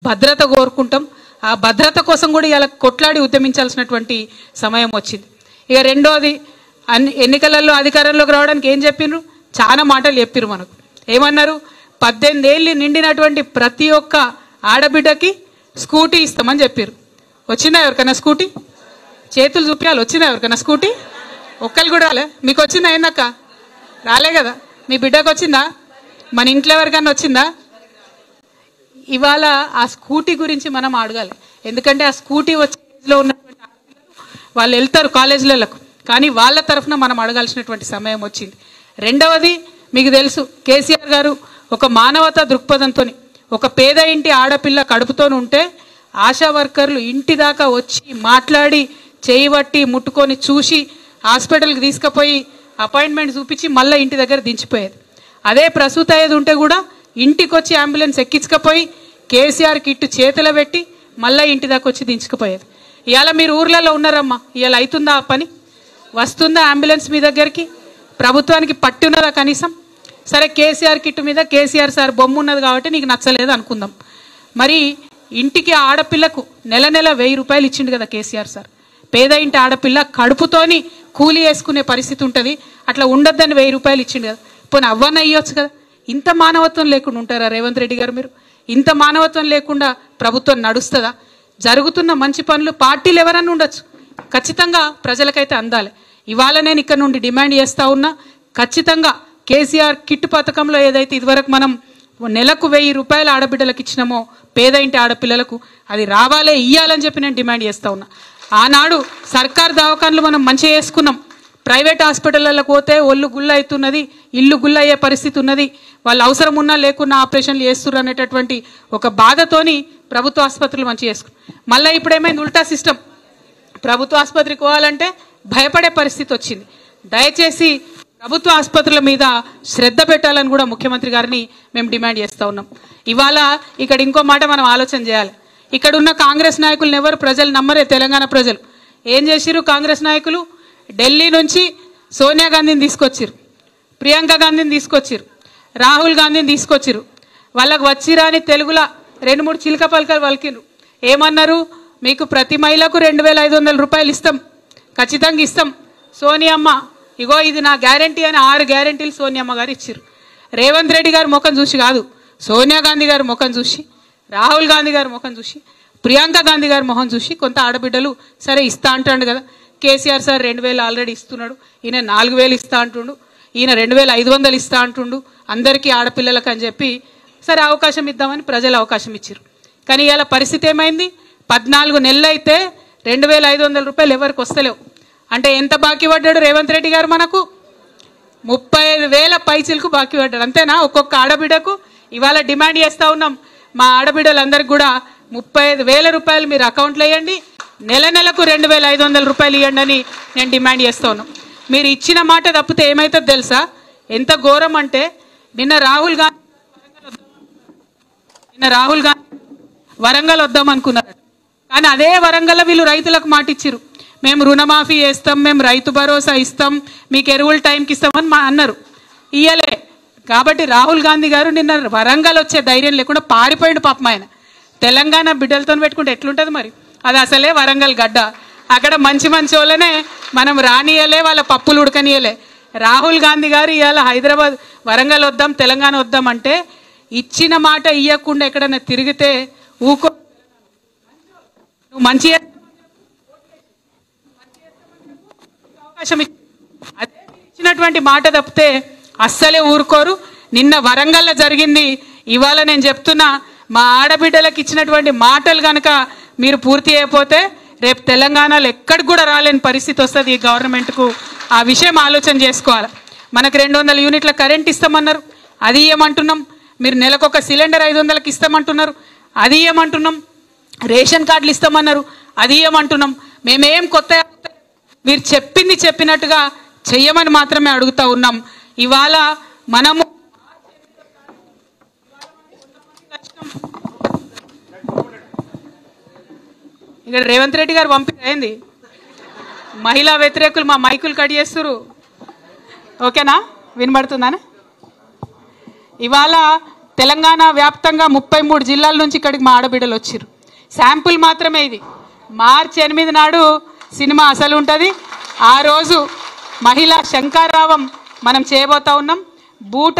భద్రత కోరుకుంటాం. ఆ భద్రత కోసం కూడా ఇలా కొట్లాడి ఉద్యమించాల్సినటువంటి సమయం వచ్చింది. ఇక రెండోది, ఎన్నికలలో అధికారంలోకి రావడానికి ఏం చెప్పిండ్రు? చాలా మాటలు చెప్పిర్రు మనకు. ఏమన్నారు? 18 ఏళ్ళు నిండినటువంటి ప్రతి ఒక్క ఆడబిడ్డకి స్కూటీ ఇస్తామని చెప్పారు. వచ్చిందా ఎవరికైనా స్కూటీ? చేతులు చూపించాలి. వచ్చిందా ఎవరికైనా స్కూటీ? ఒక్కరు కూడా రాలే. మీకు వచ్చిందా? ఏందక్క రాలే కదా? మీ బిడ్డకు వచ్చిందా? మన ఇంట్లో ఎవరికైనా వచ్చిందా? ఇవాళ ఆ స్కూటీ గురించి మనం అడగాలి. ఎందుకంటే ఆ స్కూటీ వచ్చేలో ఉన్నటువంటి వాళ్ళు వెళ్తారు కాలేజీలకు, కానీ వాళ్ళ తరఫున మనం అడగాల్సినటువంటి సమయం వచ్చింది. రెండవది, మీకు తెలుసు, కేసీఆర్ గారు ఒక మానవతా దృక్పథంతో ఒక పేద ఇంటి ఆడపిల్ల కడుపుతో ఉంటే ఆశా వర్కర్లు ఇంటి దాకా వచ్చి మాట్లాడి చేయబట్టి ముట్టుకొని చూసి హాస్పిటల్కి తీసుకుపోయి అపాయింట్మెంట్ చూపించి మళ్ళీ ఇంటి దగ్గర దించిపోయేది. అదే ప్రసూత అయ్యేది ఉంటే కూడా ఇంటికి వచ్చి అంబులెన్స్ ఎక్కించుకపోయి కేసీఆర్ కిట్టు చేతిలో పెట్టి మళ్ళీ ఇంటి దాకా వచ్చి దించుకుపోయేది. ఇవాళ మీరు ఊర్లలో ఉన్నారమ్మా, ఇవాళ అవుతుందా ఆ పని? వస్తుందా అంబులెన్స్ మీ దగ్గరికి? ప్రభుత్వానికి పట్టి ఉన్నదా కనీసం? సరే, కేసీఆర్ కిట్టు మీద కేసీఆర్ సార్ బొమ్మ ఉన్నది కాబట్టి నీకు నచ్చలేదు అనుకుందాం. మరి ఇంటికి ఆడపిల్లకు నెల నెల 1000 రూపాయలు ఇచ్చిండు కదా కేసీఆర్ సార్. పేద ఇంటి ఆడపిల్ల కడుపుతోని కూలి వేసుకునే పరిస్థితి ఉంటుంది, అట్లా ఉండొద్దని 1000 రూపాయలు ఇచ్చిండు కదా. పోనీ అవ్వన్న ఇవ్వచ్చు కదా. ఇంత మానవత్వం లేకుండా ఉంటారా రేవంత్ రెడ్డి గారు? మీరు ఇంత మానవత్వం లేకుండా ప్రభుత్వం నడుస్తుందా? జరుగుతున్న మంచి పనులు పార్టీలు ఎవరన్నా ఉండొచ్చు, ఖచ్చితంగా ప్రజలకైతే అందాలి. ఇవాళ నేను ఇక్కడ నుండి డిమాండ్ చేస్తా ఉన్నా, ఖచ్చితంగా కేసీఆర్ కిట్ పథకంలో ఏదైతే ఇదివరకు మనం నెలకు 1000 రూపాయలు ఆడబిడ్డలకు ఇచ్చినామో పేద ఇంటి ఆడపిల్లలకు, అది రావాలే, ఇయ్యాలని చెప్పి నేను డిమాండ్ చేస్తా ఉన్నా. ఆనాడు సర్కార్ దవాఖాన్లు మనం మంచిగా చేసుకున్నాం. ప్రైవేట్ హాస్పిటళ్ళకు పోతే ఒళ్ళు గుల్ల అవుతున్నది, ఇల్లు గుల్ల అయ్యే పరిస్థితి ఉన్నది, వాళ్ళు అవసరం ఉన్నా లేకున్నా ఆపరేషన్లు చేస్తున్నారు అనేటటువంటి ఒక బాధతోని ప్రభుత్వ ఆసుపత్రులు మంచిగా చేసుకున్నాం. మళ్ళీ ఇప్పుడు ఏమైంది? ఉల్టా సిస్టమ్. ప్రభుత్వ ఆసుపత్రికి పోవాలంటే భయపడే పరిస్థితి వచ్చింది. దయచేసి ప్రభుత్వ ఆసుపత్రుల మీద శ్రద్ధ పెట్టాలని కూడా ముఖ్యమంత్రి గారిని మేము డిమాండ్ చేస్తూ ఉన్నాం. ఇవాళ ఇక్కడ ఇంకో మాట మనం ఆలోచన చేయాలి. ఇక్కడ ఉన్న కాంగ్రెస్ నాయకులను ఎవరు ప్రజలు నమ్మరే. తెలంగాణ ప్రజలు ఏం చేసిరు? కాంగ్రెస్ నాయకులు ఢిల్లీ నుంచి సోనియా గాంధీని తీసుకొచ్చిరు, ప్రియాంక గాంధీని తీసుకొచ్చిరు, రాహుల్ గాంధీని తీసుకొచ్చిరు. వాళ్ళకు వచ్చిరాని తెలుగులో 2-3 చిలక పలకలు పలికిరు. ఏమన్నారు? మీకు ప్రతి మహిళకు 2500 రూపాయలు ఇస్తాం, ఖచ్చితంగా ఇస్తాం సోనియమ్మ, ఇగో ఇది నా గ్యారంటీ అని 6 గ్యారంటీలు సోనియమ్మ గారు ఇచ్చారు. రేవంత్ రెడ్డి గారి ముఖం చూసి కాదు, సోనియా గాంధీ గారి ముఖం చూసి, రాహుల్ గాంధీ గారి ముఖం చూసి, ప్రియాంక గాంధీ గారి ముఖం చూసి కొంత ఆడబిడ్డలు సరే ఇస్తా అంటాడు కదా. కేసీఆర్ సార్ 2000 ఆల్రెడీ ఇస్తున్నాడు, ఈయన 4000 ఇస్తా అంటుండు, ఈయన 2500 ఇస్తా అంటుండు అందరికీ ఆడపిల్లలకు అని చెప్పి సరే అవకాశం ఇద్దామని ప్రజలు అవకాశం ఇచ్చారు. కానీ ఇవాళ పరిస్థితి ఏమైంది? 14 నెలలు అయితే 2500 రూపాయలు ఎవరికి వస్తలేవు. అంటే ఎంత బాకీ పడ్డాడు రేవంత్ రెడ్డి గారు? మనకు 35,000 పైచీలకు బాకీ పడ్డాడు. అంతేనా? ఒక్కొక్క ఆడబిడ్డకు. ఇవాళ డిమాండ్ చేస్తూ ఉన్నాం, మా ఆడబిడ్డలందరికీ కూడా 35,000 రూపాయలు మీరు అకౌంట్లో వేయండి, నెల నెలకు 2500 రూపాయలు ఇవ్వండి అని నేను డిమాండ్ చేస్తూ ఉన్నాం. మీరు ఇచ్చిన మాట తప్పితే ఏమవుతుందో తెలుసా? ఎంత ఘోరం అంటే నిన్న రాహుల్ గాంధీ వరంగల్ వద్దాం అనుకున్నారు, కానీ అదే వరంగల్లో వీళ్ళు రైతులకు మాట ఇచ్చిరు, మేము రుణమాఫీ చేస్తాం, మేము రైతు భరోసా ఇస్తాం, మీకు ఎరువులు టైంకి ఇస్తామని అన్నారు. ఇయ్యలే. కాబట్టి రాహుల్ గాంధీ గారు నిన్న వరంగల్ వచ్చే ధైర్యం లేకుండా పారిపోయాడు పాపం. ఆయన తెలంగాణ బిడ్డలతో పెట్టుకుంటే ఎట్లుంటుంది మరి? అది అసలే వరంగల్ గడ్డ. అక్కడ మంచి మంచి వాళ్ళనే మనం రానియలే, వాళ్ళ పప్పులు ఉడకనియలే. రాహుల్ గాంధీ గారు ఇవాళ హైదరాబాద్ వరంగల్ వద్దాం, తెలంగాణ వద్దాం అంటే ఇచ్చిన మాట ఇవ్వకుండా ఎక్కడన్నా తిరిగితే ఊకో. నువ్వు మంచి అవకాశం ఇచ్చినటువంటి మాట తప్పితే అస్సలే ఊరుకోరు. నిన్న వరంగల్లో జరిగింది. ఇవాళ నేను చెప్తున్నా, మా ఆడబిడ్డలకు ఇచ్చినటువంటి మాటలు కనుక మీరు పూర్తి అయిపోతే రేపు తెలంగాణలో ఎక్కడికి కూడా రాలేని పరిస్థితి వస్తుంది ఈ గవర్నమెంట్కు. ఆ విషయం ఆలోచన చేసుకోవాలి. మనకు 200 యూనిట్ల కరెంట్ ఇస్తామన్నారు, అది ఇవ్వమంటున్నాం. మీరు నెలకొక సిలిండర్ 500కి ఇస్తామంటున్నారు, అది ఇవ్వమంటున్నాం. రేషన్ కార్డులు ఇస్తామన్నారు, అది ఇవ్వమంటున్నాం. మేమేం కొత్త, మీరు చెప్పింది చెప్పినట్టుగా చెయ్యమని మాత్రమే అడుగుతూ ఉన్నాం. ఇవాళ మనము ఇక్కడ రేవంత్ రెడ్డి గారు పంపింది మహిళా వ్యతిరేకులు మా మైకులు కట్ చేస్తున్నారు. ఓకేనా? వినబడుతుందని? ఇవాళ తెలంగాణ వ్యాప్తంగా 33 జిల్లాల నుంచి ఇక్కడికి మా ఆడబిడ్డలు వచ్చారు. శాంపుల్ మాత్రమే ఇది. మార్చి 8 నాడు సినిమా అసలు ఉంటుంది. ఆ రోజు మహిళా శంకారావం మనం చేయబోతా ఉన్నాం. బూట